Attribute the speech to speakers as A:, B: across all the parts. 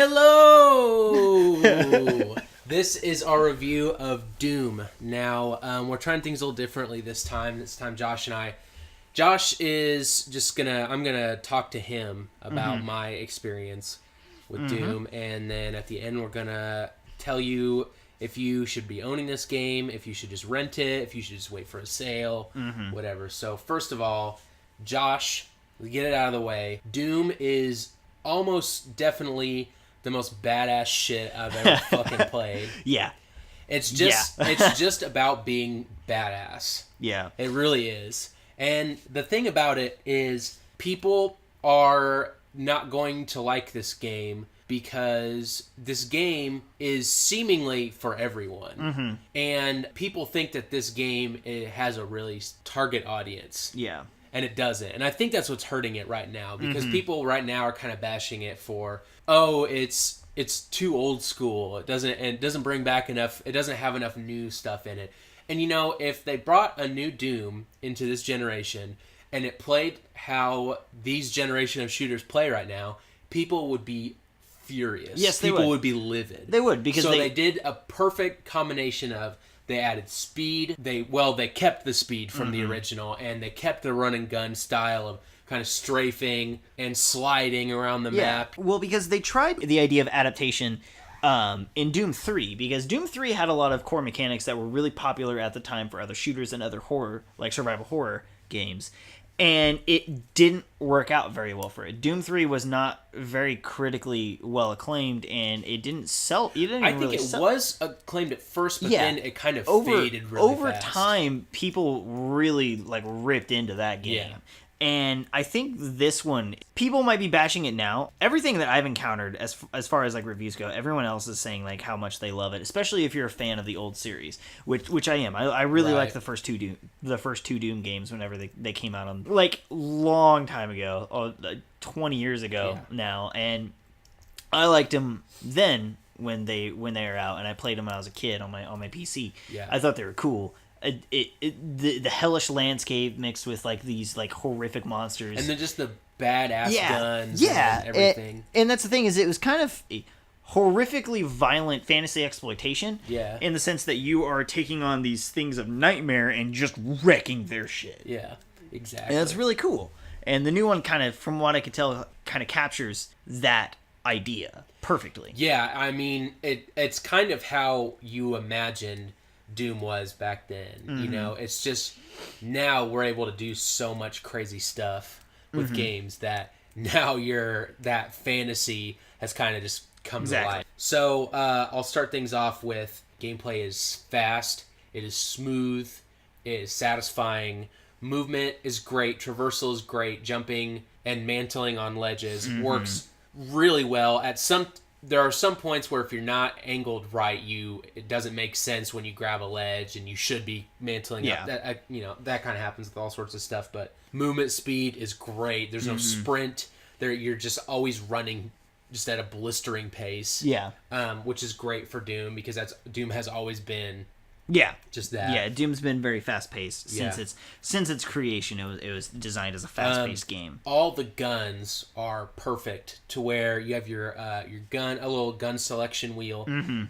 A: Hello! This is our review of Doom. Now, we're trying things a little differently this time. This time, Josh and I. Josh is just I'm gonna talk to him about my experience with Doom, and then at the end, we're gonna tell you if you should be owning this game, if you should just rent it, if you should just wait for a sale, whatever. So, first of all, Josh, let's get it out of the way. Doom is almost definitely the most badass shit I've ever fucking played.
B: Yeah.
A: It's just about being badass.
B: Yeah.
A: It really is. And the thing about it is people are not going to like this game because this game is seemingly for everyone. And people think that this game has a really target audience.
B: Yeah.
A: And it doesn't. And I think that's what's hurting it right now because people right now are kind of bashing it for, oh, it's too old school. It doesn't bring back enough. It doesn't have enough new stuff in it. And if they brought a new Doom into this generation and it played how these generation of shooters play right now, people would be furious.
B: Yes, they
A: people would be livid.
B: They would because
A: they did a perfect combination of. They added speed. They kept the speed from the original, and they kept the run and gun style of kind of strafing and sliding around the map.
B: Well, because they tried the idea of adaptation in Doom 3, because Doom 3 had a lot of core mechanics that were really popular at the time for other shooters and other horror, like survival horror games. And it didn't work out very well for it. Doom 3 was not very critically well acclaimed, and it didn't sell.
A: I think it was acclaimed at first, but then it kind of faded really
B: over
A: fast.
B: time, people really ripped into that game.
A: Yeah.
B: And I think this one, people might be bashing it now. Everything that I've encountered, as far as reviews go, everyone else is saying how much they love it, especially if you're a fan of the old series, which I am. I really like the first two Doom games whenever they came out on long time ago, 20 years ago now, and I liked them then when they were out, and I played them when I was a kid on my PC.
A: Yeah.
B: I thought they were cool. The hellish landscape mixed with these horrific monsters,
A: and then just the badass guns, and everything.
B: And that's the thing, is it was kind of a horrifically violent fantasy exploitation.
A: Yeah.
B: In the sense that you are taking on these things of nightmare and just wrecking their shit.
A: Yeah, exactly.
B: And that's really cool. And the new one kind of, from what I could tell, kind of captures that idea perfectly.
A: Yeah, I mean, it's kind of how you imagined Doom was back then. It's just now we're able to do so much crazy stuff with games that now that fantasy has kind of just come to life. So I'll start things off with gameplay is fast, it is smooth, it is satisfying, movement is great, traversal is great, jumping and mantling on ledges works really well. There are some points where if you're not angled right, it doesn't make sense when you grab a ledge, and you should be mantling up. That kind of happens with all sorts of stuff. But movement speed is great. There's no sprint. You're just always running, just at a blistering pace. Yeah. Which is great for Doom because Doom has always been. Yeah, just that.
B: Yeah, Doom's been very fast paced since its creation. It was designed as a fast paced game.
A: All the guns are perfect to where you have your gun, a little gun selection wheel,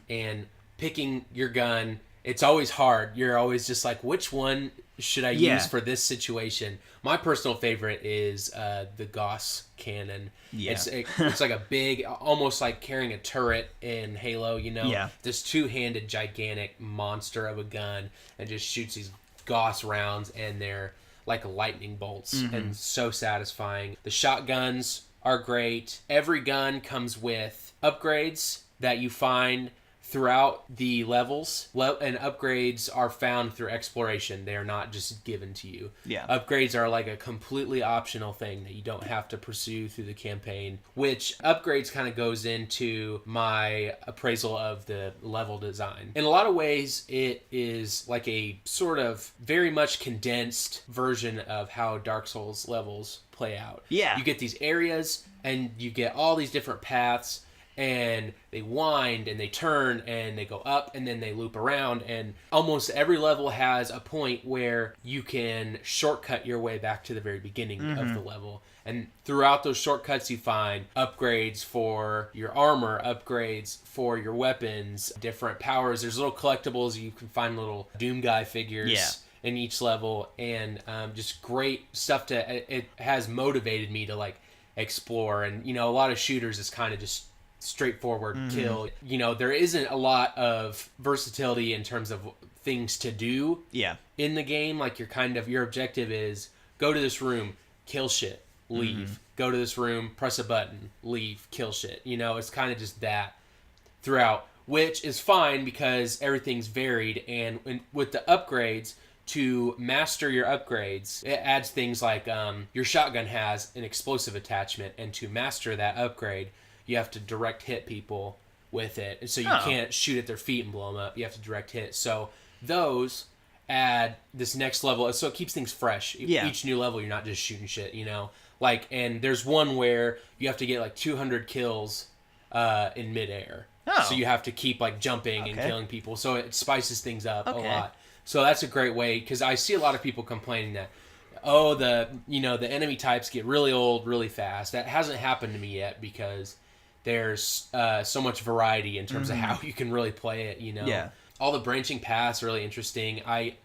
A: and picking your gun. It's always hard. You're always just like, which one should I use for this situation? My personal favorite is the Gauss cannon. Yeah. It's like a big, almost like carrying a turret in Halo, Yeah. This two-handed gigantic monster of a gun and just shoots these Gauss rounds, and they're like lightning bolts and so satisfying. The shotguns are great. Every gun comes with upgrades that you find throughout the levels, and upgrades are found through exploration. They are not just given to you. Yeah. Upgrades are like a completely optional thing that you don't have to pursue through the campaign, which upgrades kind of goes into my appraisal of the level design. In a lot of ways, it is like a sort of very much condensed version of how Dark Souls levels play out. Yeah. You get these areas, and you get all these different paths, and they wind and they turn and they go up and then they loop around, and almost every level has a point where you can shortcut your way back to the very beginning of the level. And throughout those shortcuts, you find upgrades for your armor, upgrades for your weapons, different powers. There's little collectibles. You can find little Doom guy figures in each level, and just great stuff it has motivated me to like explore. And, you know, a lot of shooters is kind of just straightforward kill. You know, there isn't a lot of versatility in terms of things to do in the game. Like your objective is go to this room, kill shit, leave. Go to this room, press a button, leave, kill shit. You know, it's kind of just that throughout, which is fine because everything's varied. And with the upgrades, to master your upgrades, it adds things like your shotgun has an explosive attachment, and to master that upgrade, you have to direct hit people with it. And so you can't shoot at their feet and blow them up. You have to direct hit. So those add this next level. So it keeps things fresh. Each new level, you're not just shooting shit, you know? Like, and there's one where you have to get like 200 kills in midair. So you have to keep like jumping and killing people. So it spices things up a lot. So that's a great way, because I see a lot of people complaining that, the enemy types get really old really fast. That hasn't happened to me yet because there's so much variety in terms of how you can really play it, you know? Yeah. All the branching paths are really interesting. I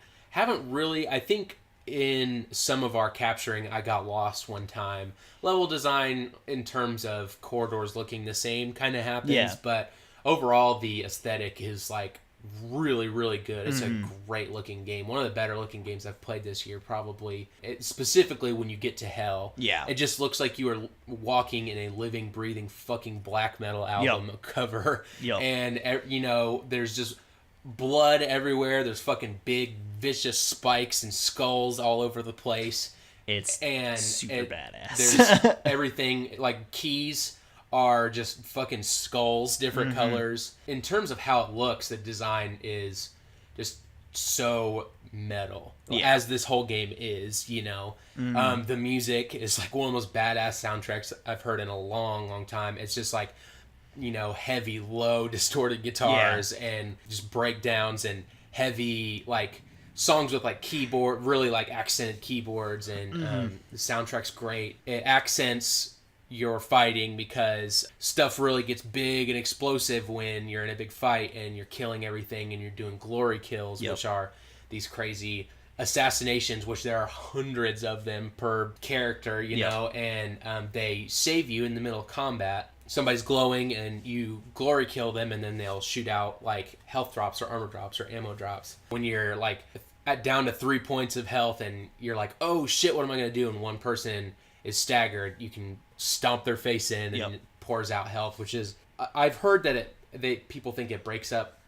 A: think in some of our capturing, I got lost one time. Level design in terms of corridors looking the same kind of happens, but overall the aesthetic is like really, really good. It's a great looking game. One of the better looking games I've played this year, probably. Specifically when you get to hell. Yeah. It just looks like you are walking in a living, breathing fucking black metal album cover. And, you know, there's just blood everywhere. There's fucking big, vicious spikes and skulls all over the place.
B: It's super badass.
A: There's everything, like keys are just fucking skulls, different colors. In terms of how it looks, the design is just so metal, as this whole game is, you know. The music is like one of the most badass soundtracks I've heard in a long, long time. It's just like, you know, heavy, low, distorted guitars and just breakdowns and heavy, like, songs with like keyboard, really like accented keyboards, and the soundtrack's great. It accents your fighting because stuff really gets big and explosive when you're in a big fight and you're killing everything and you're doing glory kills, which are these crazy assassinations, which there are hundreds of them per character, you know, and they save you in the middle of combat. Somebody's glowing and you glory kill them, and then they'll shoot out like health drops or armor drops or ammo drops. When you're like down to 3 points of health and you're like, oh shit, what am I going to do? And one person is staggered, you can stomp their face in and it pours out health, which is, I've heard that people think it breaks up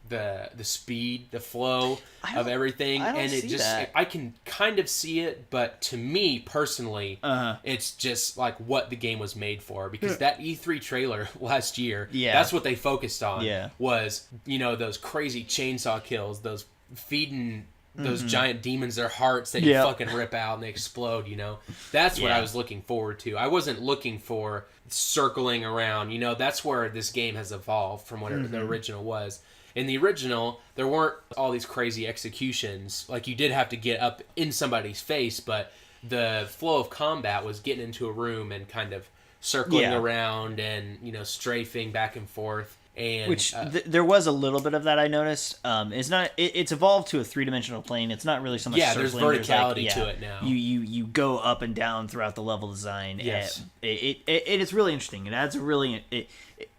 A: the speed, the flow of everything, and it just I can kind of see it, but to me personally, it's just like what the game was made for, because that E3 trailer last year, that's what they focused on, was, you know, those crazy chainsaw kills, those feeding those giant demons their hearts that you fucking rip out and they explode, you know. That's what I was looking forward to. I wasn't looking for circling around, you know. That's where this game has evolved from what the original was. In the original, there weren't all these crazy executions. Like, you did have to get up in somebody's face, but the flow of combat was getting into a room and kind of circling around and, you know, strafing back and forth. And,
B: which there was a little bit of that I noticed. It's evolved to a 3-dimensional plane. It's not really so much circling.
A: There's verticality to it now.
B: You go up and down throughout the level design. Yes, it's really interesting. It adds a really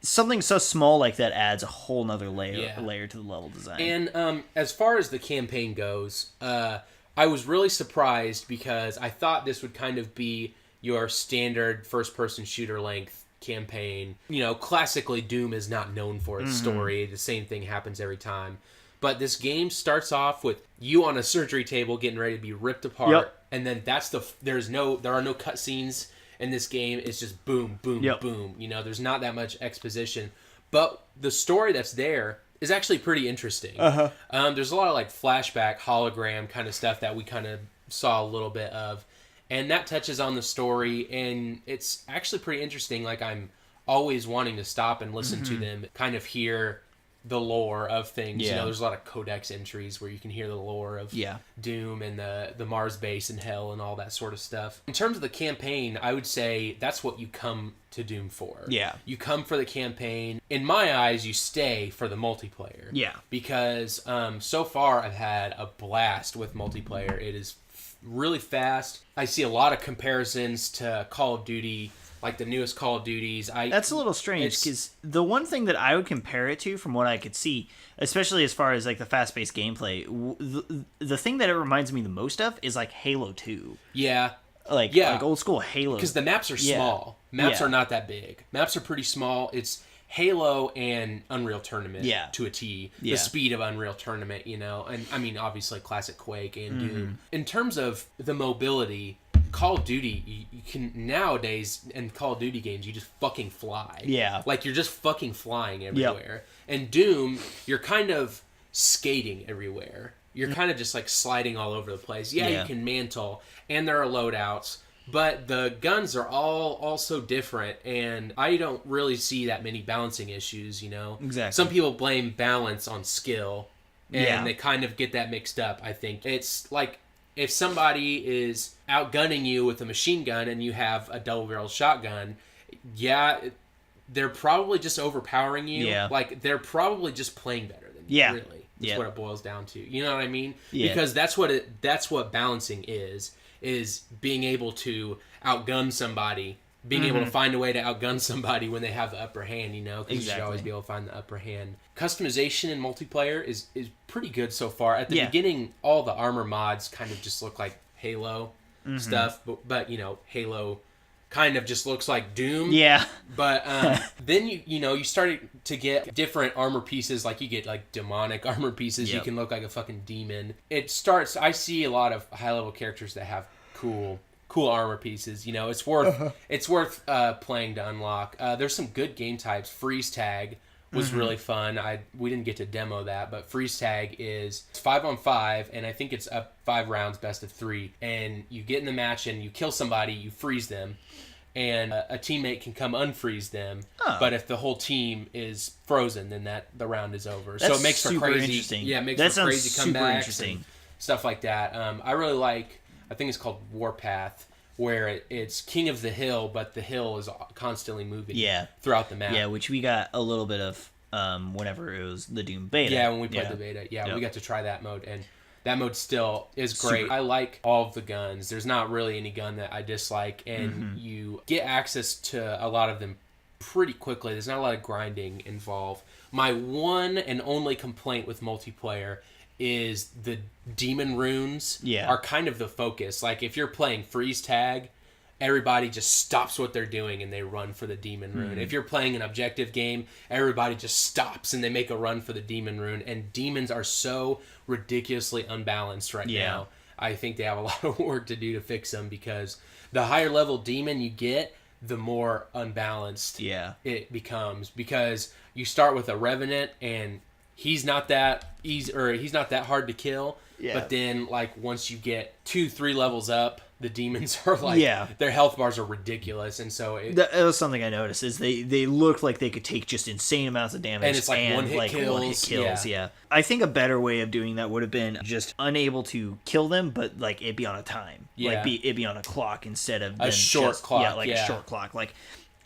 B: something so small like that adds a whole nother layer to the level design.
A: And as far as the campaign goes, I was really surprised because I thought this would kind of be your standard first-person shooter length campaign. You know, classically Doom is not known for its story. The same thing happens every time. But this game starts off with you on a surgery table getting ready to be ripped apart, and then there are no cutscenes in this game. It's just boom, boom, boom. You know, there's not that much exposition, but the story that's there is actually pretty interesting. There's a lot of like flashback, hologram kind of stuff that we kind of saw a little bit of. And that touches on the story, and it's actually pretty interesting. Like, I'm always wanting to stop and listen to them, kind of hear the lore of things. You know, there's a lot of codex entries where you can hear the lore of Doom and the Mars base and Hell and all that sort of stuff. In terms of the campaign, I would say that's what you come to Doom for. Yeah. You come for the campaign. In my eyes, you stay for the multiplayer. Yeah. Because so far I've had a blast with multiplayer. It is really fast. I see a lot of comparisons to Call of Duty, like the newest Call of Duties.
B: That's a little strange, because the one thing that I would compare it to, from what I could see, especially as far as like the fast-paced gameplay, the thing that it reminds me the most of is like Halo 2. Yeah. Like old school Halo.
A: Because the maps are small. Maps are not that big. Maps are pretty small. It's Halo and Unreal Tournament to a T. The speed of Unreal Tournament, you know. And I mean, obviously, classic Quake and Doom. In terms of the mobility, Call of Duty, you can nowadays in Call of Duty games, you just fucking fly. Yeah. Like, you're just fucking flying everywhere. Yep. And Doom, you're kind of skating everywhere. You're kind of just like sliding all over the place. Yeah, you can mantle, and there are loadouts, but the guns are all so different, and I don't really see that many balancing issues, you know? Exactly. Some people blame balance on skill, and they kind of get that mixed up, I think. It's like, if somebody is outgunning you with a machine gun and you have a double-barreled shotgun, they're probably just overpowering you. Yeah. Like, they're probably just playing better than you, really. That's what it boils down to. You know what I mean? Yeah. Because that's what balancing is being able to outgun somebody, being able to find a way to outgun somebody when they have the upper hand, you know? Because you should always be able to find the upper hand. Customization in multiplayer is pretty good so far. At the beginning, all the armor mods kind of just look like Halo stuff, but you know, Halo kind of just looks like Doom. Yeah. But then you started to get different armor pieces, like you get like demonic armor pieces. You can look like a fucking demon. I see a lot of high level characters that have cool armor pieces. You know, it's worth playing to unlock. There's some good game types. Freeze tag was really fun. We didn't get to demo that, but freeze tag is 5-on-5, and I think it's up 5 rounds, best of 3. And you get in the match and you kill somebody, you freeze them, and a teammate can come unfreeze them. Oh. But if the whole team is frozen, then the round is over.
B: That's
A: so it makes for crazy.
B: Interesting.
A: Yeah, it makes for crazy comebacks and stuff like that. I really like. I think it's called Warpath, where it's King of the Hill, but the hill is constantly moving throughout the map.
B: Yeah, which we got a little bit of whenever it was the Doom beta.
A: Yeah, when we played the beta. Yeah, we got to try that mode, and that mode still is great. I like all of the guns. There's not really any gun that I dislike, and you get access to a lot of them pretty quickly. There's not a lot of grinding involved. My one and only complaint with multiplayer is the demon runes are kind of the focus. Like, if you're playing freeze tag, everybody just stops what they're doing and they run for the demon rune. If you're playing an objective game, everybody just stops and they make a run for the demon rune. And demons are so ridiculously unbalanced right now. I think they have a lot of work to do to fix them, because the higher level demon you get, the more unbalanced it becomes. Because you start with a Revenant, and he's not that easy, or he's not that hard to kill. Yeah. But then, like, once you get 2-3 levels up, the demons are like, their health bars are ridiculous, and so it
B: was something I noticed, is they look like they could take just insane amounts of damage,
A: and it's like one hit kills.
B: Yeah. I think a better way of doing that would have been just unable to kill them, but like it be on a time, like it be on a clock instead of
A: a short clock,
B: a short clock, like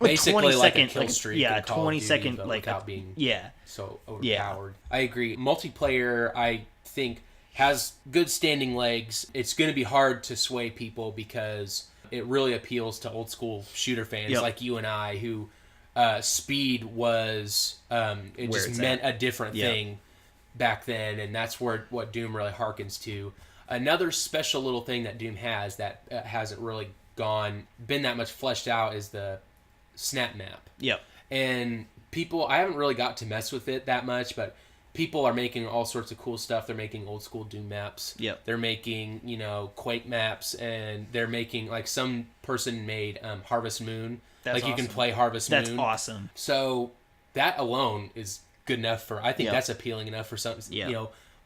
A: basically 20 like second, a kill streak,
B: 20-second, like
A: without being so overpowered. I agree. Multiplayer, I think, has good standing legs. It's going to be hard to sway people because it really appeals to old school shooter fans like you and I, who speed was it just meant a different thing back then, and that's what Doom really harkens to. Another special little thing that Doom has that hasn't really been that much fleshed out is the snap map. Yep. And people, I haven't really got to mess with it that much, but people are making all sorts of cool stuff. They're making old school Doom maps. Yep. They're making, Quake maps, and they're making, like, some person made Harvest Moon. That's awesome. You can play Harvest Moon.
B: That's awesome.
A: So that alone is good enough I think that's appealing enough for some,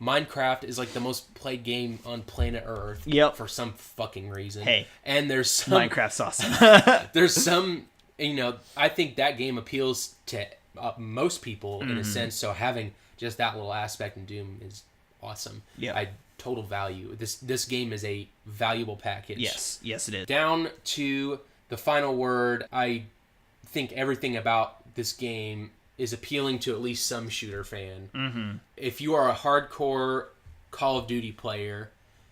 A: Minecraft is like the most played game on planet Earth for some fucking reason.
B: Hey.
A: And there's some...
B: Minecraft's awesome.
A: There's some I think that game appeals to most people in a sense. So having just that little aspect in Doom is awesome.
B: Yeah.
A: Total value. This game is a valuable package.
B: Yes, it is.
A: Down to the final word, I think everything about this game is appealing to at least some shooter fan.
B: Mm-hmm.
A: If you are a hardcore Call of Duty player,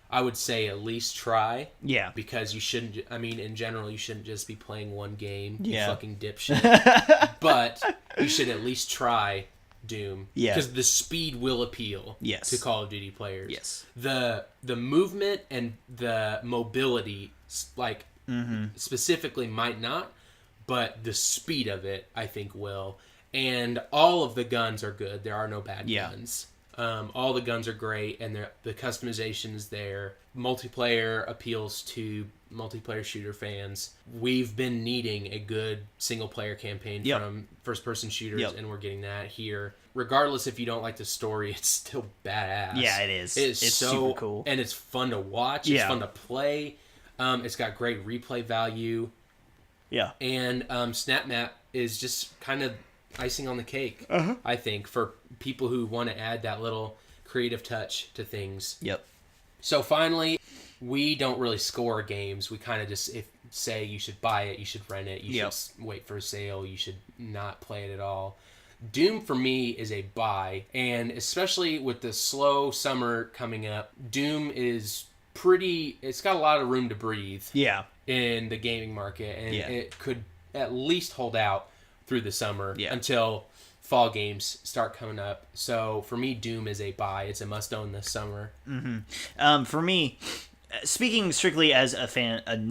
A: I would say at least try.
B: Yeah.
A: Because you shouldn't, in general, you shouldn't just be playing one game.
B: Yeah.
A: You fucking dipshit. But you should at least try Doom.
B: Yeah.
A: Because the speed will appeal to Call of Duty players.
B: Yes.
A: The movement and the mobility, like, specifically might not, but the speed of it, I think, will. And all of the guns are good. There are no bad guns. All the guns are great, and the customization is there. Multiplayer appeals to multiplayer shooter fans. We've been needing a good single-player campaign from first-person shooters, and we're getting that here. Regardless if you don't like the story, it's still badass.
B: Yeah, it is.
A: It's so
B: super cool.
A: And it's fun to watch. It's fun to play. It's got great replay value.
B: Yeah.
A: And Snap Map is just kind of icing on the cake, I think, for people who want to add that little creative touch to things.
B: Yep.
A: So finally, we don't really score games. We kind of just say you should buy it, you should rent it, you should wait for a sale, you should not play it at all. Doom for me is a buy, and especially with the slow summer coming up, Doom is it's got a lot of room to breathe in the gaming market, and it could at least hold out through the summer until fall games start coming up. So for me, Doom is a buy. It's a must-own this summer.
B: For me, speaking strictly as a fan, I'm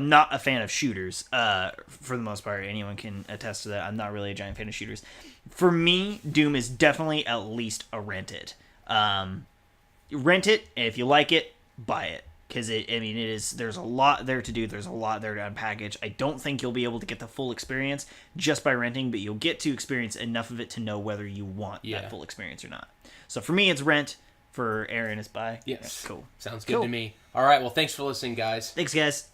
B: not a fan of shooters. For the most part, anyone can attest to that. I'm not really a giant fan of shooters. For me, Doom is definitely at least a rent it. Rent it, and if you like it, buy it. Because there's a lot there to do. There's a lot there to unpackage. I don't think you'll be able to get the full experience just by renting, but you'll get to experience enough of it to know whether you want that full experience or not. So for me, it's rent. For Aaron, it's buy.
A: Yes.
B: Cool.
A: Sounds good to me. All right. Well, thanks for listening, guys.
B: Thanks, guys.